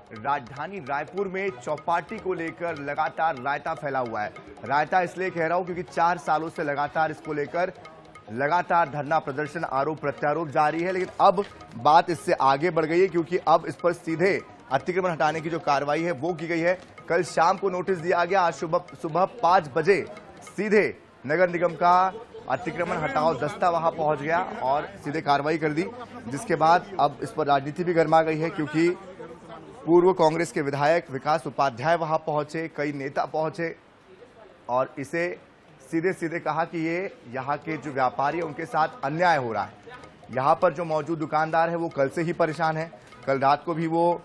राजधानी रायपुर में चौपाटी को लेकर लगातार रायता फैला हुआ है। रायता इसलिए कह रहा हूं क्योंकि 4 सालों से लगातार इसको लेकर लगातार धरना प्रदर्शन, आरोप प्रत्यारोप जारी है। लेकिन अब बात इससे आगे बढ़ गई है क्योंकि अब इस पर सीधे अतिक्रमण हटाने की जो कार्रवाई है वो की गई है। कल शाम को नोटिस दिया गया, आज सुबह 5 बजे सीधे नगर निगम का अतिक्रमण हटाओ दस्ता वहां पहुंच गया और सीधे कार्रवाई कर दी, जिसके बाद अब इस पर राजनीति भी गर्मा गई है क्योंकि पूर्व कांग्रेस के विधायक विकास उपाध्याय वहां पहुंचे, कई नेता पहुंचे और इसे सीधे सीधे कहा कि ये यहाँ के जो व्यापारी है उनके साथ अन्याय हो रहा है। यहाँ पर जो मौजूद दुकानदार है वो कल से ही परेशान है। कल रात को भी वो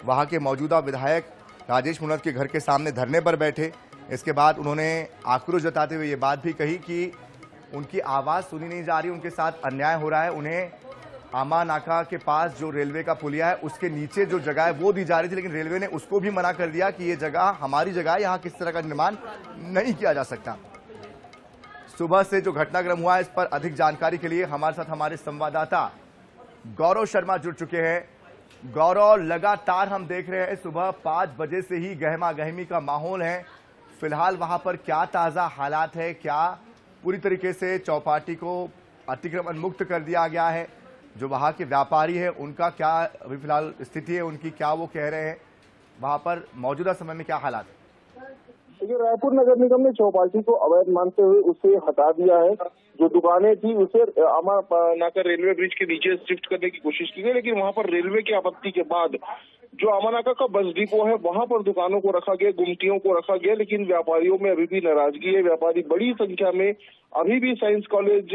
वहाँ के मौजूदा विधायक राजेश मूणत के घर के सामने धरने पर बैठे। इसके बाद उन्होंने आक्रोश जताते हुए ये बात भी कही कि उनकी आवाज़ सुनी नहीं जा रही, उनके साथ अन्याय हो रहा है। उन्हें आमा नाका के पास जो रेलवे का पुलिया है उसके नीचे जो जगह है वो दी जा रही थी, लेकिन रेलवे ने उसको भी मना कर दिया कि ये जगह हमारी जगह है, यहाँ किस तरह का निर्माण नहीं किया जा सकता। सुबह से जो घटनाक्रम हुआ है इस पर अधिक जानकारी के लिए हमारे साथ हमारे संवाददाता गौरव शर्मा जुड़ चुके हैं। गौरव, लगातार हम देख रहे हैं सुबह 5 बजे से ही गहमा गहमी का माहौल है। फिलहाल वहां पर क्या ताजा हालात है? क्या पूरी तरीके से चौपाटी को अतिक्रमण मुक्त कर दिया गया है? जो वहां के व्यापारी है उनका क्या अभी फिलहाल स्थिति है, उनकी क्या वो कह रहे हैं, वहां पर मौजूदा समय में क्या हालात है? देखिए, रायपुर नगर निगम ने चौपाटी को अवैध मानते हुए उसे हटा दिया है। जो दुकानें थी उसे आमा नाका रेलवे ब्रिज के नीचे शिफ्ट करने की कोशिश की गई, लेकिन वहां पर रेलवे की आपत्ति के बाद जो आमा नाका का बस डिपो है वहां पर दुकानों को रखा गया, गुमटियों को रखा गया, लेकिन व्यापारियों में अभी भी नाराजगी है। व्यापारी बड़ी संख्या में अभी भी साइंस कॉलेज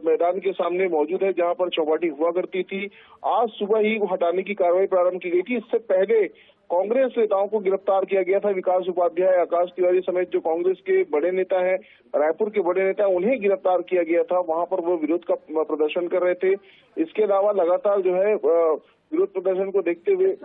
मैदान के सामने मौजूद है जहां पर चौपाटी हुआ करती थी। आज सुबह ही हटाने की कार्रवाई प्रारंभ की गई थी। इससे पहले कांग्रेस नेताओं को गिरफ्तार किया गया था। विकास उपाध्याय, आकाश तिवारी समेत जो कांग्रेस के बड़े नेता हैं, रायपुर के बड़े नेता, उन्हें गिरफ्तार किया गया था। वहां पर वो विरोध का प्रदर्शन कर रहे थे। इसके अलावा लगातार जो है विरोध प्रदर्शन को देखते हुए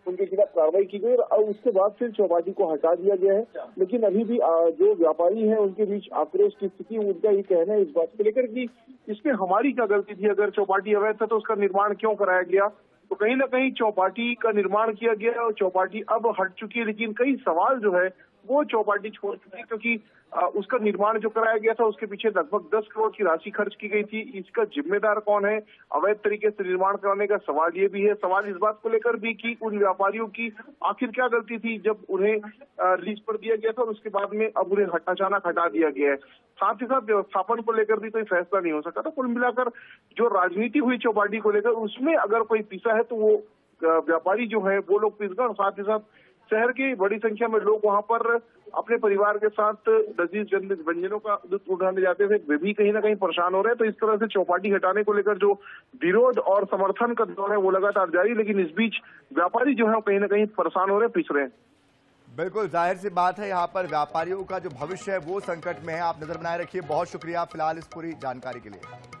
उनके खिलाफ कार्रवाई की गई और उसके बाद फिर चौपाटी को हटा दिया गया है। लेकिन अभी भी जो व्यापारी हैं उनके बीच आक्रोश की स्थिति। उनका ये कहना है इस बात को लेकर कि इसमें हमारी क्या गलती थी? अगर चौपाटी अवैध था तो उसका निर्माण क्यों कराया गया? तो कहीं ना कहीं चौपाटी का निर्माण किया गया और चौपाटी अब हट चुकी है, लेकिन कई सवाल जो है वो चौपाटी छोड़ चुकी है क्योंकि उसका निर्माण जो कराया गया था उसके पीछे लगभग 10 करोड़ की राशि खर्च की गई थी। इसका जिम्मेदार कौन है? अवैध तरीके से निर्माण कराने का सवाल ये भी है। सवाल इस बात को लेकर भी कि उन व्यापारियों की आखिर क्या गलती थी जब उन्हें लीज पर दिया गया था और उसके बाद में अब उन्हें अचानक हटा दिया गया है। साथ ही साथ व्यवस्थापन को लेकर भी कोई फैसला नहीं हो सका। तो कुल मिलाकर जो राजनीति हुई चौपाटी को लेकर उसमें अगर कोई पिसा है तो वो व्यापारी जो है वो लोग पिस गए और साथ ही साथ शहर की बड़ी संख्या में लोग वहां पर अपने परिवार के साथ लजीज व्यंजनों का लुत्फ उठाने जाते थे, वे भी कहीं ना कहीं परेशान हो रहे हैं। तो इस तरह से चौपाटी हटाने को लेकर जो विरोध और समर्थन का दौर है वो लगातार जारी, लेकिन इस बीच व्यापारी जो है कहीं ना कहीं परेशान हो रहे हैं, पिस रहे हैं। बिल्कुल जाहिर सी बात है, यहाँ पर व्यापारियों का जो भविष्य है वो संकट में है। आप नजर बनाए रखिए। बहुत शुक्रिया फिलहाल इस पूरी जानकारी के लिए।